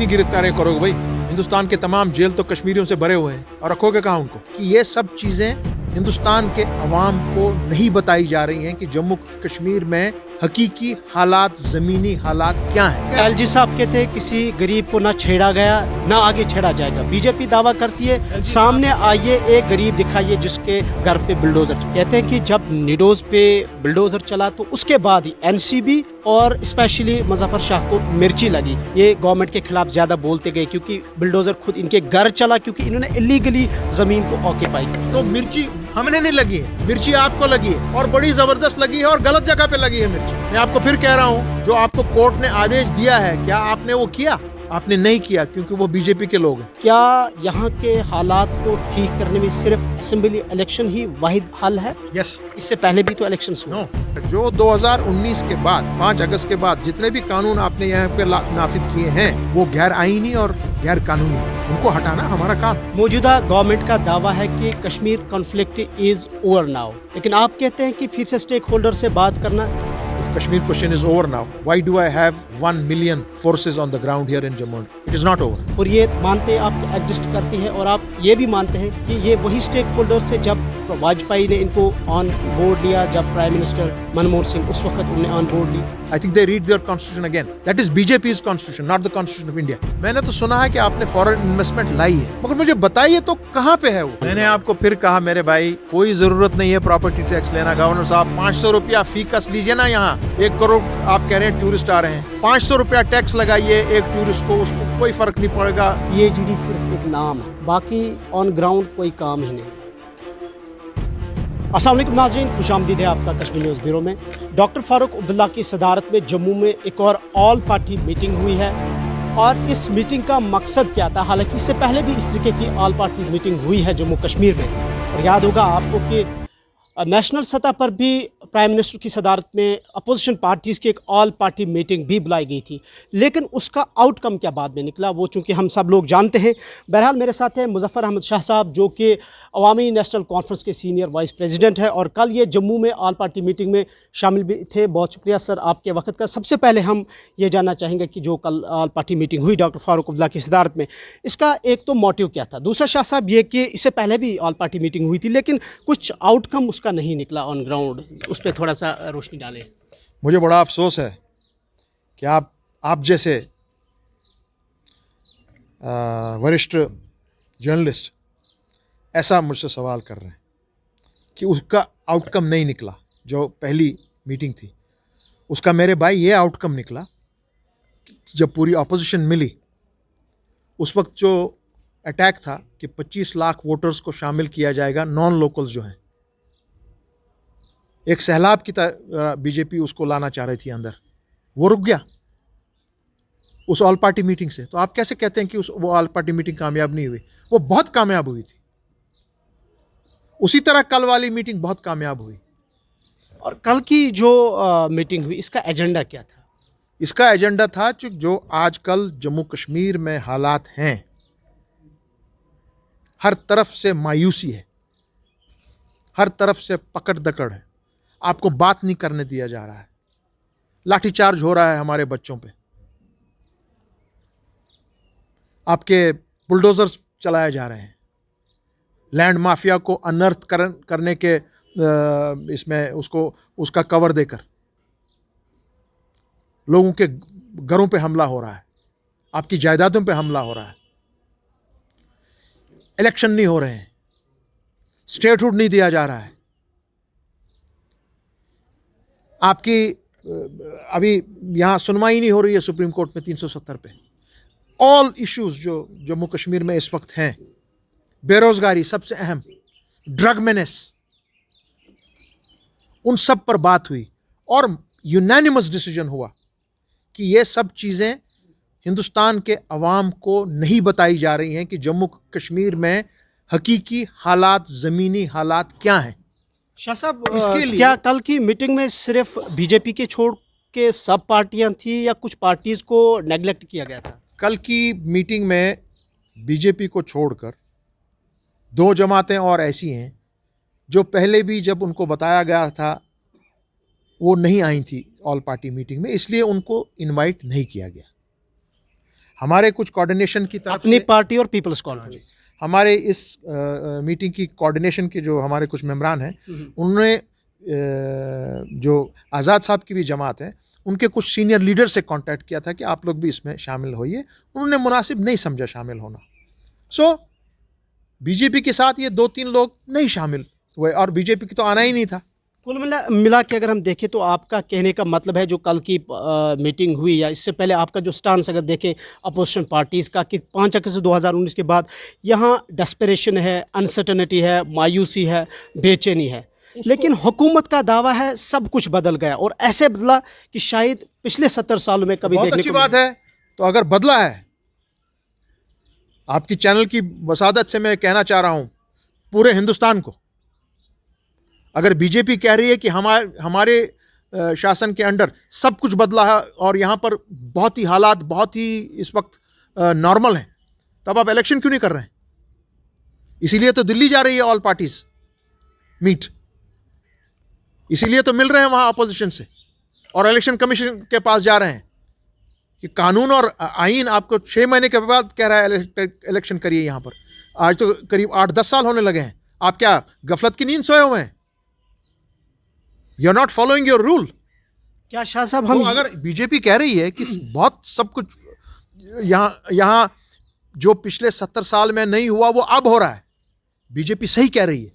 कितनी गिरफ्तारियां करोगे भाई? हिंदुस्तान के तमाम जेल तो कश्मीरियों से भरे हुए हैं, और रखोगे कहाँ उनको? कि ये सब चीजें हिंदुस्तान के अवाम को नहीं बताई जा रही हैं कि जम्मू कश्मीर में हकीकी हालात, जमीनी हालात क्या हैं। एलजी साहब कहते हैं किसी गरीब को ना छेड़ा गया ना आगे छेड़ा जाएगा। बीजेपी दावा करती है सामने आइए एक गरीब दिखाइए जिसके घर पे बुलडोजर। कहते हैं कि जब निडोज पे बुलडोजर चला तो उसके बाद ही एनसीबी और स्पेशली मुजफ्फर शाह को मिर्ची लगी। ये गवर्नमेंट के खिलाफ ज्यादा बोलते गए क्योंकि बुलडोजर खुद इनके घर चला, क्योंकि इन्होंने इलीगली जमीन को ऑक्यूपाई किया। तो मिर्ची हमने नहीं लगी है, मिर्ची आपको लगी है, और बड़ी जबरदस्त लगी है, और गलत जगह पे लगी है मिर्ची। मैं आपको फिर कह रहा हूँ, जो आपको कोर्ट ने आदेश दिया है, क्या आपने वो किया? आपने नहीं किया, क्योंकि वो बीजेपी के लोग हैं। क्या यहाँ के हालात को ठीक करने में सिर्फ असेंबली इलेक्शन ही वाहिद हल है? यस। इससे पहले भी तो इलेक्शंस हुए। नो, जो 2019 के बाद 5 अगस्त के बाद जितने भी कानून आपने यहाँ पे नाफिज किए हैं, वो गैर आईनी और गैर कानूनी है। उनको हटाना हमारा काम। मौजूदा गवर्नमेंट का दावा है कि Kashmir conflict is over now, लेकिन आप कहते हैं कि फिर से स्टेक होल्डर से बात करना। Kashmir question is over now. Why do I have 1 million forces on the ground here in Jammu? It is not over. और ये मानते आप एग्जिस्ट करती है, और आप ये भी मानते हैं कि ये वही स्टेक होल्डर्स है जब वाजपेयी ने इनको ऑन बोर्ड लिया, जब प्राइम मिनिस्टर मनमोहन सिंह उस वक्त उन्हें ऑन बोर्ड ली। I think they read their constitution again. That is BJP's constitution, not the constitution of India. मैंने तो सुना है कि आपने फॉरेन इन्वेस्टमेंट लाई है, मगर मुझे बताइए तो कहाँ पे है वो? मैंने आपको फिर कहा मेरे भाई, कोई जरूरत नहीं है प्रॉपर्टी टैक्स लेना। गवर्नर साहब 500 रुपया फी कस लीजिए ना। यहाँ 1 करोड़ आप कह रहे हैं टूरिस्ट आ रहे हैं, 500 रुपया टैक्स लगाइए एक टूरिस्ट को, उसको कोई फर्क नहीं पड़ेगा। ये जीडी सिर्फ एक नाम है, बाकी ऑन ग्राउंड कोई काम ही नहीं। अस्सलाम वालेकुम नाज़रीन, खुशामदीद है आपका कश्मीर न्यूज़ ब्यूरो में। डॉक्टर फारूक अब्दुल्ला की सदारत में जम्मू में एक और ऑल पार्टी मीटिंग हुई है, और इस मीटिंग का मकसद क्या था? हालांकि इससे पहले भी इस तरीके की ऑल पार्टीज मीटिंग हुई है जम्मू कश्मीर में, और याद होगा आपको कि नेशनल सतह पर भी प्राइम मिनिस्टर की सदारत में अपोजिशन पार्टीज़ की एक ऑल पार्टी मीटिंग भी बुलाई गई थी, लेकिन उसका आउटकम क्या बाद में निकला वो चूँकि हम सब लोग जानते हैं। बहरहाल मेरे साथ है मुजफ्फर अहमद शाह साहब, जो कि अवामी नेशनल कॉन्फ्रेंस के सीनियर वाइस प्रेसिडेंट है, और कल ये जम्मू में ऑल पार्टी मीटिंग में शामिल भी थे। बहुत शुक्रिया सर आपके वक्त का। सबसे पहले हम ये जानना चाहेंगे कि जो कल ऑल पार्टी मीटिंग हुई डॉक्टर फारूक अब्दुल्ला की सदारत में, इसका एक तो मोटिव क्या था, दूसरा शाह साहब ये कि इससे पहले भी ऑल पार्टी मीटिंग हुई थी लेकिन कुछ आउटकम उसका नहीं निकला ऑन ग्राउंड, उस पर थोड़ा सा रोशनी डालें। मुझे बड़ा अफसोस है कि आप जैसे वरिष्ठ जर्नलिस्ट ऐसा मुझसे सवाल कर रहे हैं कि उसका आउटकम नहीं निकला। जो पहली मीटिंग थी उसका मेरे भाई ये आउटकम निकला, जब पूरी अपोजिशन मिली उस वक्त जो अटैक था कि 25 लाख वोटर्स को शामिल किया जाएगा, नॉन लोकल्स जो हैं, एक सैलाब की तरह बीजेपी उसको लाना चाह रही थी अंदर, वो रुक गया उस ऑल पार्टी मीटिंग से। तो आप कैसे कहते हैं कि वो ऑल पार्टी मीटिंग कामयाब नहीं हुई? वो बहुत कामयाब हुई थी। उसी तरह कल वाली मीटिंग बहुत कामयाब हुई। और कल की जो मीटिंग हुई, इसका एजेंडा क्या था? इसका एजेंडा था जो आजकल जम्मू कश्मीर में हालात हैं, हर तरफ से मायूसी है, हर तरफ से पकड़ दकड़ है, आपको बात नहीं करने दिया जा रहा है, लाठीचार्ज हो रहा है हमारे बच्चों पे, आपके बुलडोजर्स चलाए जा रहे हैं, लैंड माफिया को अनर्थ करने के इसमें उसका कवर देकर लोगों के घरों पे हमला हो रहा है, आपकी जायदादों पे हमला हो रहा है, इलेक्शन नहीं हो रहे हैं, स्टेटहुड नहीं दिया जा रहा है, आपकी अभी यहाँ सुनवाई नहीं हो रही है सुप्रीम कोर्ट में 370 पे। ऑल इश्यूज जो जम्मू कश्मीर में इस वक्त हैं, बेरोजगारी सबसे अहम, ड्रग मेनेस, उन सब पर बात हुई और यूनानिमस डिसीजन हुआ कि ये सब चीज़ें हिंदुस्तान के अवाम को नहीं बताई जा रही हैं कि जम्मू कश्मीर में हकीकी हालात, ज़मीनी हालात क्या हैं। शाह साहब, इसके लिए क्या कल की मीटिंग में सिर्फ बीजेपी के छोड़ के सब पार्टियां थी या कुछ पार्टीज को नेगलेक्ट किया गया था? कल की मीटिंग में बीजेपी को छोड़कर 2 जमातें और ऐसी हैं जो पहले भी जब उनको बताया गया था वो नहीं आई थी ऑल पार्टी मीटिंग में, इसलिए उनको इनवाइट नहीं किया गया। हमारे कुछ कोऑर्डिनेशन की तरफ अपनी से पार्टी और पीपल्स कॉन्फ्रेंस। हमारे इस मीटिंग की कोऑर्डिनेशन के जो हमारे कुछ मेम्बरान हैं, उन्होंने जो आज़ाद साहब की भी जमात है, उनके कुछ सीनियर लीडर से कांटेक्ट किया था कि आप लोग भी इसमें शामिल होइए। उन्होंने मुनासिब नहीं समझा शामिल होना। सो बीजेपी के साथ ये 2-3 लोग नहीं शामिल हुए और बीजेपी की तो आना ही नहीं था। कुल मिला के अगर हम देखें तो आपका कहने का मतलब है जो कल की मीटिंग हुई या इससे पहले आपका जो स्टांस अगर देखें अपोजिशन पार्टीज़ का कि 5 अगस्त 2019 के बाद यहाँ डेस्परेशन है, अनसर्टनिटी है, मायूसी है, बेचैनी है, लेकिन हुकूमत का दावा है सब कुछ बदल गया और ऐसे बदला कि शायद पिछले 70 सालों में कभी बहुत देखने अच्छी को बात है। तो अगर बदला है, आपकी चैनल की वसादत से मैं कहना चाह रहा हूं पूरे हिंदुस्तान को, अगर बीजेपी कह रही है कि हमारे शासन के अंडर सब कुछ बदला है और यहाँ पर बहुत ही हालात बहुत ही इस वक्त नॉर्मल हैं, तब आप इलेक्शन क्यों नहीं कर रहे हैं? इसीलिए तो दिल्ली जा रही है ऑल पार्टीज मीट, इसीलिए तो मिल रहे हैं वहाँ अपोजिशन से और इलेक्शन कमीशन के पास जा रहे हैं कि कानून और आईन आपको 6 महीने के बाद कह रहा है इलेक्शन करिए। यहाँ पर आज तो करीब 8-10 साल होने लगे हैं। आप क्या गफलत की नींद सोए हुए हैं? You are not following your rule. क्या शाह साहब तो हम अगर बीजेपी कह रही है कि बहुत सब कुछ यहाँ जो पिछले 70 साल में नहीं हुआ वो अब हो रहा है, बीजेपी सही कह रही है।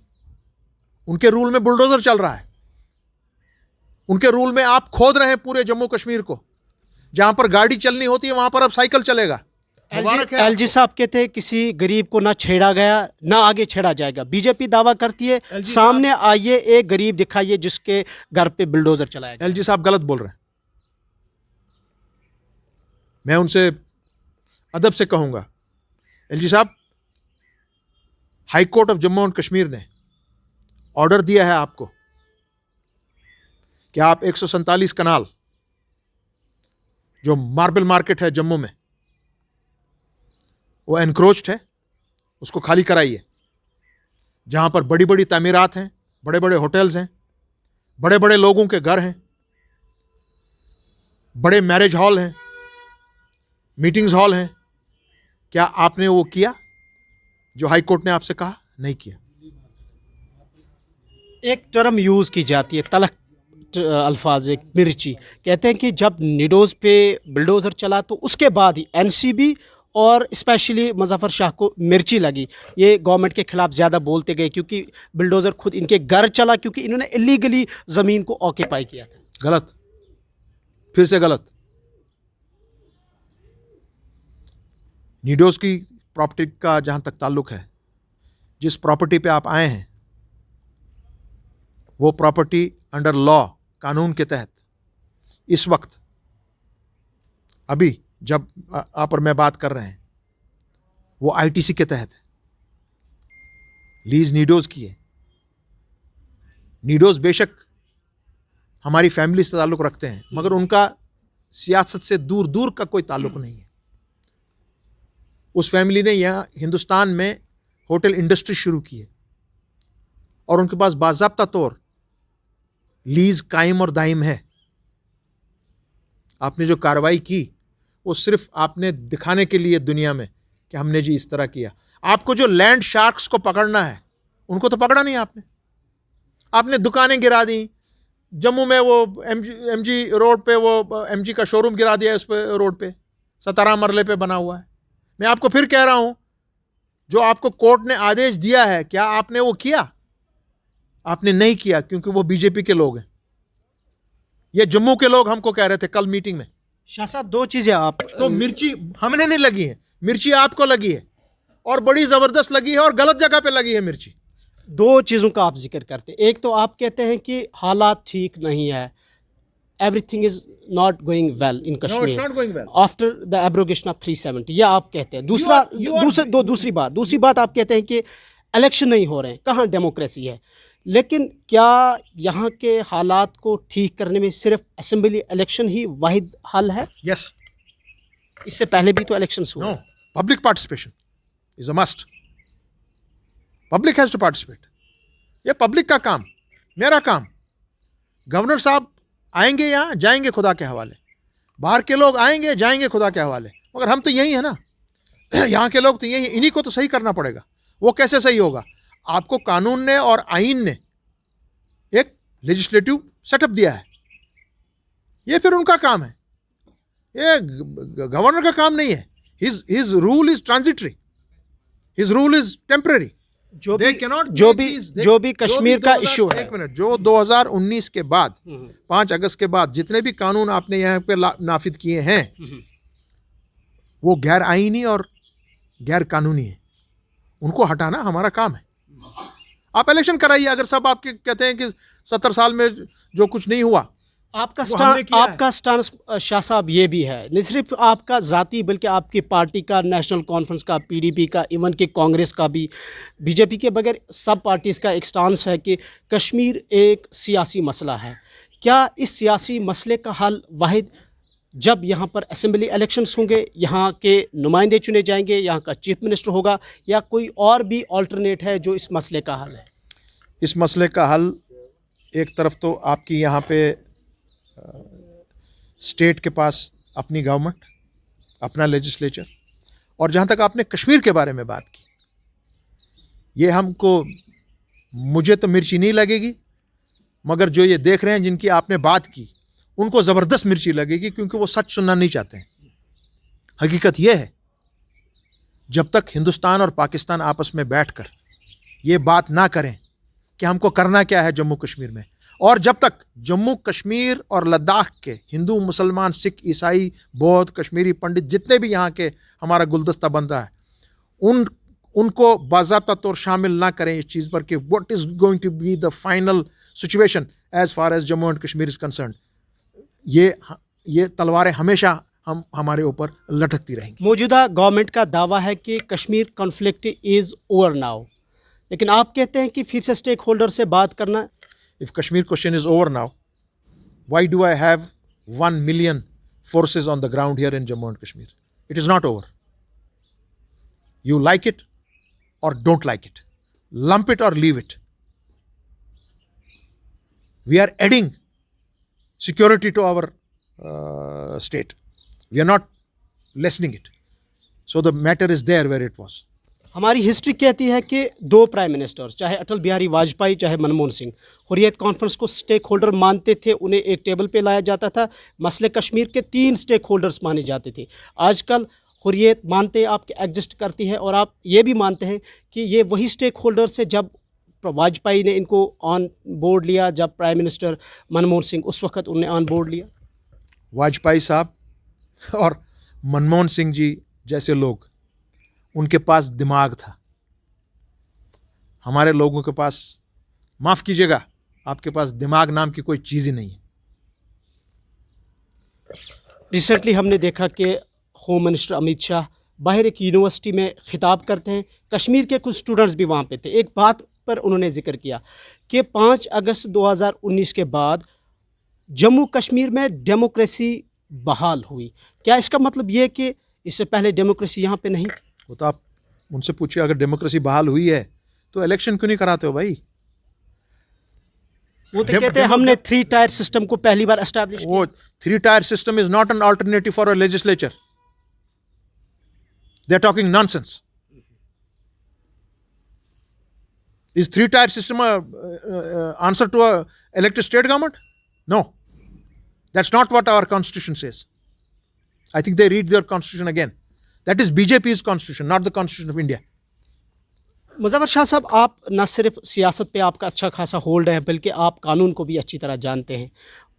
उनके रूल में बुलडोजर चल रहा है, उनके रूल में आप खोद रहे हैं पूरे जम्मू कश्मीर को। जहां पर गाड़ी चलनी होती है वहां पर अब साइकिल चलेगा। मुबारक है एलजी साहब कहते हैं किसी गरीब को ना छेड़ा गया ना आगे छेड़ा जाएगा। बीजेपी दावा करती है सामने आइए एक गरीब दिखाइए जिसके घर पे बुलडोजर चलाया गया। एलजी साहब गलत बोल रहे हैं। मैं उनसे अदब से कहूंगा, एलजी साहब, high court of Jammu and Kashmir ने ऑर्डर दिया है आपको कि आप 147 कनाल जो मार्बल मार्केट है जम्मू में वो एनक्रोच्ड है, उसको खाली कराइए। जहां पर बड़ी बड़ी तामीरात हैं, बड़े बड़े होटल्स हैं, बड़े बड़े लोगों के घर हैं, बड़े मैरिज हॉल हैं, मीटिंग्स हॉल हैं, क्या आपने वो किया जो हाई कोर्ट ने आपसे कहा? नहीं किया। एक टर्म यूज़ की जाती है तलख अल्फाज, एक मिर्ची, कहते हैं कि जब निडोज पे बुलडोज़र चला तो उसके बाद ही एनसीबी और स्पेशली मुजफ्फर शाह को मिर्ची लगी। ये गवर्नमेंट के खिलाफ ज़्यादा बोलते गए क्योंकि बुलडोज़र खुद इनके घर चला क्योंकि इन्होंने इलीगली ज़मीन को ऑक्यूपाई किया था। गलत, फिर से गलत। निडोज की प्रॉपर्टी का जहां तक ताल्लुक है, जिस प्रॉपर्टी पे आप आए हैं वो प्रॉपर्टी अंडर लॉ, कानून के तहत इस वक्त अभी जब आप और मैं बात कर रहे हैं वो आईटीसी के तहत है। लीज नीडोज की है। नीडोज बेशक हमारी फैमिली से ताल्लुक रखते हैं मगर उनका सियासत से दूर दूर का कोई ताल्लुक नहीं है। उस फैमिली ने यहाँ हिंदुस्तान में होटल इंडस्ट्री शुरू की है और उनके पास बाज़ाब्ता तौर लीज कायम और दायम है। आपने जो कार्रवाई की वो सिर्फ आपने दिखाने के लिए दुनिया में कि हमने जी इस तरह किया। आपको जो लैंड शार्क्स को पकड़ना है उनको तो पकड़ा नहीं आपने। आपने दुकानें गिरा दी। जम्मू में वो एमजी रोड पे वो एमजी का शोरूम गिरा दिया, उस पे रोड पे 17 मरले पे बना हुआ है। मैं आपको फिर कह रहा हूं, जो आपको कोर्ट ने आदेश दिया है क्या आपने वो किया? आपने नहीं किया क्योंकि वो बीजेपी के लोग हैं। ये जम्मू के लोग हमको कह रहे थे कल मीटिंग में। शाह साहब दो चीज़ें आप तो मिर्ची हमने नहीं लगी है, मिर्ची आपको लगी है और बड़ी ज़बरदस्त लगी है और गलत जगह पे लगी है मिर्ची। दो चीज़ों का आप जिक्र करते हैं। एक तो आप कहते हैं कि हालात ठीक नहीं है, everything is not going well in Kashmir after the abrogation of 370, यह आप कहते हैं। दूसरी बात आप कहते हैं कि इलेक्शन नहीं हो रहे हैं, कहाँ डेमोक्रेसी है। लेकिन क्या यहाँ के हालात को ठीक करने में सिर्फ असेंबली इलेक्शन ही वाहिद हल है? यस। इससे पहले भी तो इलेक्शंस हुए। No, public participation is a must. Public has to participate. ये पब्लिक का काम, मेरा काम। गवर्नर साहब आएंगे यहाँ, जाएंगे खुदा के हवाले। बाहर के लोग आएंगे, जाएंगे खुदा के हवाले। मगर हम तो यही है ना, यहाँ के लोग तो यही, इन्हीं को तो सही करना पड़ेगा। वो कैसे सही होगा? आपको कानून ने और आईन ने एक लेजिस्लेटिव सेटअप दिया है, ये फिर उनका काम है, ये गवर्नर का काम नहीं है। His rule is transitory, his rule is temporary. जो भी कश्मीर का इशू है, एक मिनट, जो 2019 के बाद 5 अगस्त के बाद जितने भी कानून आपने यहाँ पे नाफिज किए हैं वो गैर आईनी और गैर कानूनी है, उनको हटाना हमारा काम है। आप इलेक्शन कराइए, अगर सब आपके कहते हैं कि 70 साल में जो कुछ नहीं हुआ, आपका स्टांस शाह साहब ये भी है, नहीं सिर्फ आपका ज़ाती बल्कि आपकी पार्टी का, नेशनल कॉन्फ्रेंस का, पीडीपी का, इवन कि कांग्रेस का भी, बीजेपी के बगैर सब पार्टीज़ का एक स्टांस है कि कश्मीर एक सियासी मसला है। क्या इस सियासी मसले का हल वाहिद जब यहाँ पर असेंबली इलेक्शंस होंगे, यहाँ के नुमाइंदे चुने जाएंगे, यहाँ का चीफ मिनिस्टर होगा, या कोई और भी ऑल्टरनेट है जो इस मसले का हल है? इस मसले का हल एक तरफ तो आपकी यहाँ पे स्टेट के पास अपनी गवर्नमेंट, अपना लेजिस्लेचर, और जहाँ तक आपने कश्मीर के बारे में बात की, ये हमको, मुझे तो मिर्ची नहीं लगेगी, मगर जो ये देख रहे हैं जिनकी आपने बात की उनको ज़बरदस्त मिर्ची लगेगी, क्योंकि वो सच सुनना नहीं चाहते हैं। हकीकत ये है, जब तक हिंदुस्तान और पाकिस्तान आपस में बैठकर ये बात ना करें कि हमको करना क्या है जम्मू कश्मीर में, और जब तक जम्मू कश्मीर और लद्दाख के हिंदू, मुसलमान, सिख, ईसाई, बौद्ध, कश्मीरी पंडित जितने भी यहाँ के हमारा गुलदस्ता बनता है, उनको बाज़ाब्ता तौर शामिल ना करें इस चीज़ पर कि what is going to be the final situation as far as Jammu and Kashmir is concerned, ये तलवारें हमेशा हमारे ऊपर लटकती रहेंगी। मौजूदा गवर्नमेंट का दावा है कि Kashmir conflict is over now, लेकिन आप कहते हैं कि फिर से स्टेक होल्डर से बात करना। If Kashmir question is over now, why do I have 1 million forces on the ground here in Jammu and Kashmir? It is not over. You like it or don't like it. Lump it or leave it. We are adding security to our state. We are not lessening it. So the matter is there where it was. हमारी history कहती है कि 2 prime ministers, चाहे अटल बिहारी वाजपेयी चाहे Manmohan Singh, Hurriyat conference को stake holder मानते थे, उन्हें एक टेबल पे लाया जाता था। मसले कश्मीर के 3 स्टेक होल्डर्स माने जाते थे। आजकल हुर्रियत मानते आपके एग्जिस्ट करती है, और आप ये भी मानते हैं कि ये वही स्टेक होल्डर्स है जब वाजपेयी ने इनको ऑन बोर्ड लिया, जब प्राइम मिनिस्टर मनमोहन सिंह उस वक्त उन्हें ऑन बोर्ड लिया। वाजपेयी साहब और मनमोहन सिंह जी जैसे लोग, उनके पास दिमाग था, हमारे लोगों के पास, माफ़ कीजिएगा, आपके पास दिमाग नाम की कोई चीज़ ही नहीं है। रिसेंटली हमने देखा कि होम मिनिस्टर अमित शाह बाहर एक यूनिवर्सिटी में खिताब करते हैं, कश्मीर के कुछ स्टूडेंट्स भी वहाँ पे थे। एक बात पर उन्होंने जिक्र किया कि 5 अगस्त 2019 के बाद जम्मू कश्मीर में डेमोक्रेसी बहाल हुई। क्या इसका मतलब ये है कि इससे पहले डेमोक्रेसी यहाँ पे नहीं? वो तो आप उनसे पूछिए, अगर डेमोक्रेसी बहाल हुई है तो इलेक्शन क्यों नहीं कराते हो भाई? वो तो कहते हैं हमने 3 टायर सिस्टम को पहली बार एस्टैब्लिश किया। वो 3 tier system is not an alternative for a legislature. They are talking nonsense. Is 3 tier system answer to a elected state government? No, that's not what our constitution says. I think they read their constitution again. That is BJP's constitution, not the constitution of India. Muzaffar Shah साहब, आप न सिर्फ सियासत पे आपका अच्छा खासा hold है, बल्कि आप कानून को भी अच्छी तरह जानते हैं।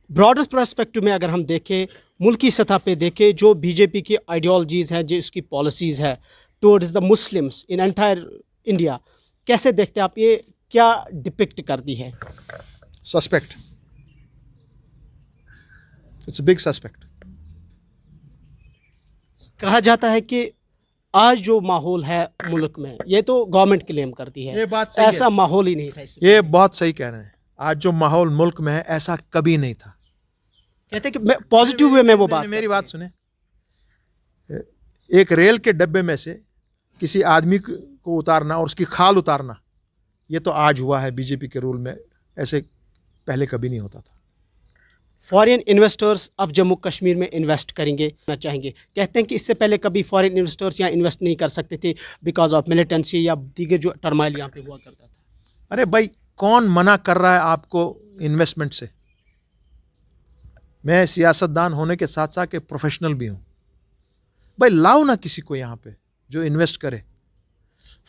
ब्रॉडर पर्सपेक्टिव में अगर हम देखें, मुल्की सतह पे देखें, जो बीजेपी की आइडियोलॉजीज़ हैं, जो इसकी पॉलिसीज़ है towards the Muslims in entire India, कैसे देखते हैं आप? ये क्या डिपिक्ट करती है? Suspect. It's a big suspect. कहा जाता है कि आज जो माहौल है मुल्क में, ये तो गवर्नमेंट क्लेम करती है, ये बात सही ऐसा माहौल ही नहीं था इसमें। ये बहुत सही कह रहे हैं। आज जो माहौल मुल्क में है ऐसा कभी नहीं था। कहते हैं कि पॉजिटिव वे में वो बात, मेरी बात सुने, एक रेल के डब्बे में से किसी आदमी को उतारना और उसकी खाल उतारना, ये तो आज हुआ है बीजेपी के रूल में, ऐसे पहले कभी नहीं होता था। फॉरेन इन्वेस्टर्स अब जम्मू कश्मीर में इन्वेस्ट करेंगे ना चाहेंगे। कहते हैं कि इससे पहले कभी फॉरेन इन्वेस्टर्स यहाँ इन्वेस्ट नहीं कर सकते थे बिकॉज ऑफ मिलिटेंसी या दीगर जो टर्माइल यहाँ पे हुआ करता था। अरे भाई, कौन मना कर रहा है आपको इन्वेस्टमेंट से? मैं सियासतदान होने के साथ साथ एक प्रोफेशनल भी हूँ। भाई लाओ ना किसी को यहाँ पे जो इन्वेस्ट करे।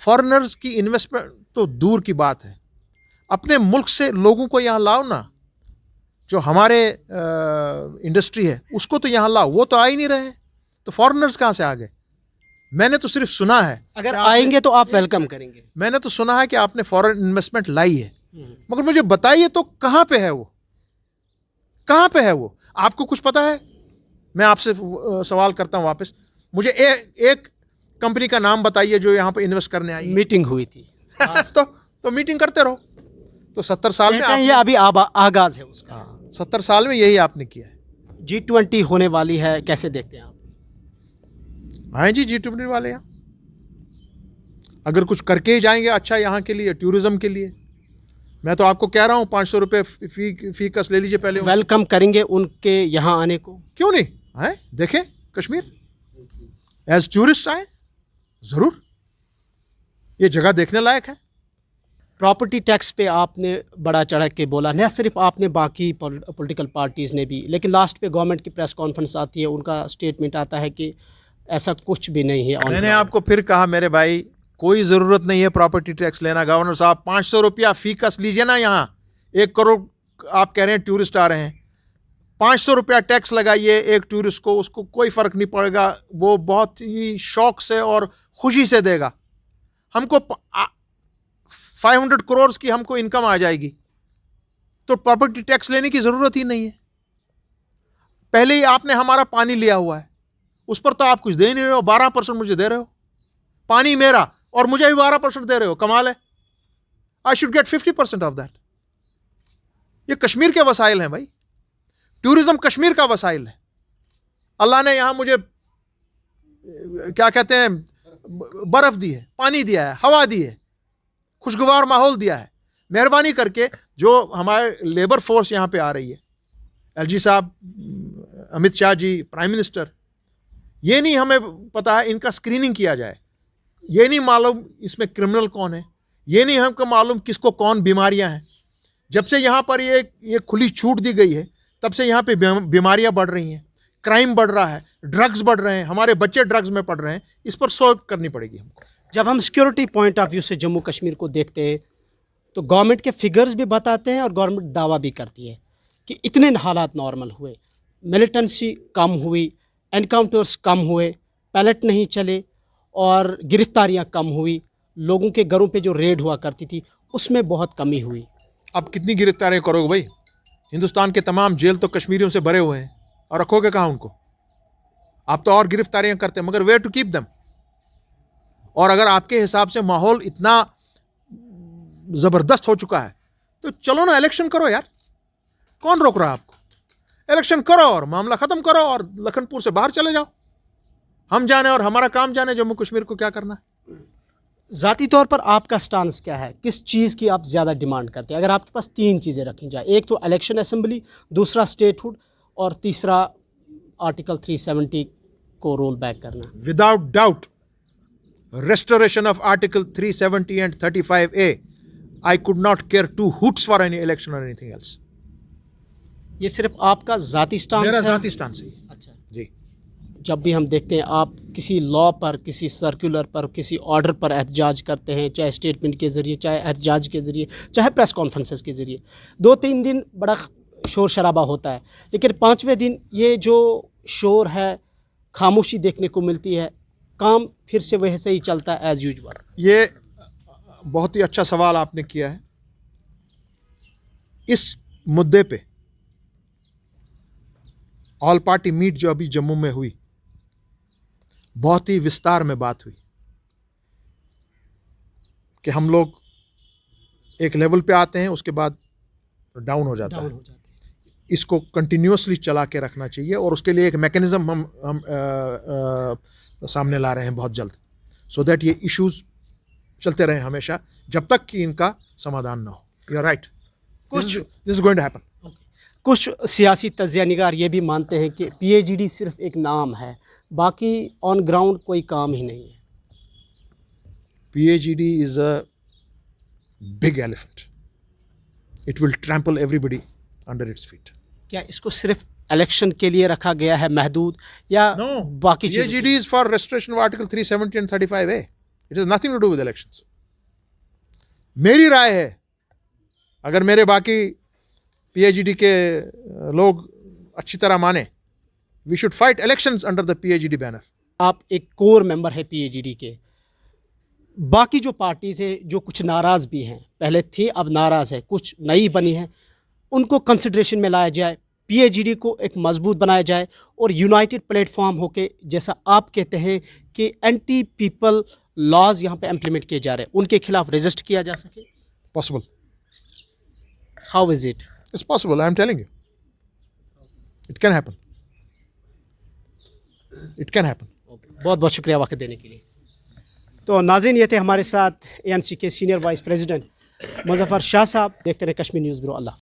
फॉरेनर्स की इन्वेस्टमेंट तो दूर की बात है, अपने मुल्क से लोगों को यहाँ लाओ ना। जो हमारे इंडस्ट्री है उसको तो यहाँ लाओ, वो तो आ ही नहीं रहे, तो फॉरेनर्स कहाँ से आ गए? मैंने तो सिर्फ सुना है। अगर आएंगे तो आप वेलकम करेंगे। मैंने तो सुना है कि आपने फॉरेन इन्वेस्टमेंट लाई है, मगर मुझे बताइए तो कहाँ पे है वो? कहाँ पे है वो? आपको कुछ पता है? मैं आपसे सवाल करता हूँ वापस, मुझे एक कंपनी का नाम बताइए जो यहाँ पे इन्वेस्ट करने आई है। मीटिंग हुई थी तो मीटिंग करते रहो। तो 70 साल में ये अभी आगाज है उसका। 70 साल में यही आपने किया है। G20 होने वाली है, कैसे देखते हैं आप? हाँ जी, G20 वाले यहाँ अगर कुछ करके ही जाएंगे अच्छा यहाँ के लिए, टूरिज्म के लिए। मैं तो आपको कह रहा हूँ 500 रुपये फी कस ले लीजिए पहले। वेलकम करेंगे उनके यहाँ आने को? क्यों नहीं है? देखें कश्मीर एज टूरिस्ट आए, जरूर ये जगह देखने लायक है। प्रॉपर्टी टैक्स पे आपने बड़ा चढ़ के बोला, न सिर्फ आपने, बाकी पॉलिटिकल पार्टीज़ ने भी, लेकिन लास्ट पे गवर्नमेंट की प्रेस कॉन्फ्रेंस आती है, उनका स्टेटमेंट आता है कि ऐसा कुछ भी नहीं है। मैंने आपको फिर कहा मेरे भाई, कोई ज़रूरत नहीं है प्रॉपर्टी टैक्स लेना। गवर्नर साहब 500 रुपया फी कस लीजिए ना। यहाँ 1 करोड़ आप कह रहे हैं टूरिस्ट आ रहे हैं, 500 रुपया टैक्स लगाइए एक टूरिस्ट को, उसको कोई फ़र्क नहीं पड़ेगा, वो बहुत ही शौक से और खुशी से देगा। हमको 500 करोड़ की हमको इनकम आ जाएगी, तो प्रॉपर्टी टैक्स लेने की ज़रूरत ही नहीं है। पहले ही आपने हमारा पानी लिया हुआ है, उस पर तो आप कुछ दे नहीं रहे हो। 12% मुझे दे रहे हो, पानी मेरा, और मुझे भी 12% दे रहे हो। कमाल है। I should get 50% of that. ये कश्मीर के वसाइल हैं भाई, टूरिज्म कश्मीर का वसाइल है। अल्लाह ने यहाँ मुझे क्या कहते हैं, बर्फ दी है, पानी दिया है, हवा दी है, खुशगवार माहौल दिया है। मेहरबानी करके जो हमारे लेबर फोर्स यहाँ पे आ रही है, एलजी साहब, अमित शाह जी, प्राइम मिनिस्टर, ये नहीं हमें पता है इनका स्क्रीनिंग किया जाए। ये नहीं मालूम इसमें क्रिमिनल कौन है, ये नहीं हमको मालूम किसको कौन बीमारियां हैं। जब से यहाँ पर ये खुली छूट दी गई है, तब से यहाँ पे बीमारियां बढ़ रही हैं, क्राइम बढ़ रहा है, ड्रग्स बढ़ रहे हैं, हमारे बच्चे ड्रग्स में पड़ रहे हैं। इस पर सोच करनी पड़ेगी हमको। जब हम सिक्योरिटी पॉइंट ऑफ व्यू से जम्मू कश्मीर को देखते हैं तो गवर्नमेंट के फिगर्स भी बताते हैं और गवर्नमेंट दावा भी करती है कि इतने हालात नॉर्मल हुए, मिलिटेंसी कम हुई, एनकाउंटर्स कम हुए, पैलेट नहीं चले और गिरफ्तारियां कम हुई, लोगों के घरों पे जो रेड हुआ करती थी उसमें बहुत कमी हुई। अब कितनी गिरफ्तारियां करोगे भाई? हिंदुस्तान के तमाम जेल तो कश्मीरियों से भरे हुए हैं, और रखोगे कहाँ उनको? आप तो और गिरफ्तारियां करते हैं, मगर वेयर टू कीप देम। और अगर आपके हिसाब से माहौल इतना ज़बरदस्त हो चुका है तो चलो ना इलेक्शन करो यार, कौन रोक रहा है आपको? इलेक्शन करो और मामला ख़त्म करो और लखनपुर से बाहर चले जाओ। हम जाने और हमारा काम जाने जम्मू कश्मीर को क्या करना है। ज़ाती तौर पर आपका स्टांस क्या है? किस चीज़ की आप ज़्यादा डिमांड करते हैं? अगर आपके पास 3 चीज़ें रखी जाए, एक तो इलेक्शन असेंबली, दूसरा स्टेटहुड और तीसरा आर्टिकल 370 को रोल बैक करना। Without doubt restoration of Article 370 and 35A. I could not care 2 hoots for any election or anything else. ये सिर्फ आपका ज़ाती स्टांस है? मेरा ज़ाती स्टांस है। अच्छा जी। जब भी हम देखते हैं आप किसी लॉ पर, किसी सर्कुलर पर, किसी ऑर्डर पर एहतजाज करते हैं, चाहे स्टेटमेंट के ज़रिए, चाहे एहतजाज के ज़रिए, चाहे प्रेस कॉन्फ्रेंसेस के ज़रिए, 2-3 दिन बड़ा शोर शराबा होता है, लेकिन 5वें दिन ये जो शोर है, खामोशी देखने को मिलती है, काम फिर से वैसे ही चलता है एज यूजुअल। ये बहुत ही अच्छा सवाल आपने किया है। इस मुद्दे पे ऑल पार्टी मीट जो अभी जम्मू में हुई, बहुत ही विस्तार में बात हुई कि हम लोग एक लेवल पे आते हैं, उसके बाद डाउन हो जाता है। इसको कंटिन्यूसली चला के रखना चाहिए और उसके लिए एक मैकेनिज्म हम सामने ला रहे हैं बहुत जल्द, सो दैट ये इश्यूज चलते रहें हमेशा, जब तक कि इनका समाधान ना हो। You are right, this is going to happen. कुछ सियासी तज्ज़िया निगार ये भी मानते हैं कि PAGD सिर्फ एक नाम है, बाकी ऑन ग्राउंड कोई काम ही नहीं है। PAGD is a big elephant. It will trample everybody under its feet. क्या इसको सिर्फ इलेक्शन के लिए रखा गया है महदूद, या बाकी चीज़ों PAGD is for restoration of Article 370 and 35A. It has nothing to do with elections. मेरी राय है, अगर मेरे बाकी PAGD के लोग अच्छी तरह माने, we should fight elections under the PAGD banner. आप एक कोर मेंबर है PAGD के, बाकी जो पार्टीज़ है जो कुछ नाराज़ भी हैं, पहले थी अब नाराज़ है, कुछ नई बनी है, उनको कंसिडरेशन में लाया जाए, PAGD को एक मजबूत बनाया जाए और यूनाइटेड प्लेटफॉर्म होके, जैसा आप कहते हैं कि एंटी पीपल लॉज यहाँ पे इम्प्लीमेंट किए जा रहे हैं, उनके खिलाफ रजिस्ट किया जा सके। Possible. How is it? It's possible. I am telling you. It can happen. It can happen. बहुत बहुत शुक्रिया वक्त देने के लिए। तो नाज़रीन, ये थे हमारे साथ ANC के senior vice president Muzaffar Shah साहब। देखते रहे कश्मीर न्यूज़ ब्यूरो। अल्लाह।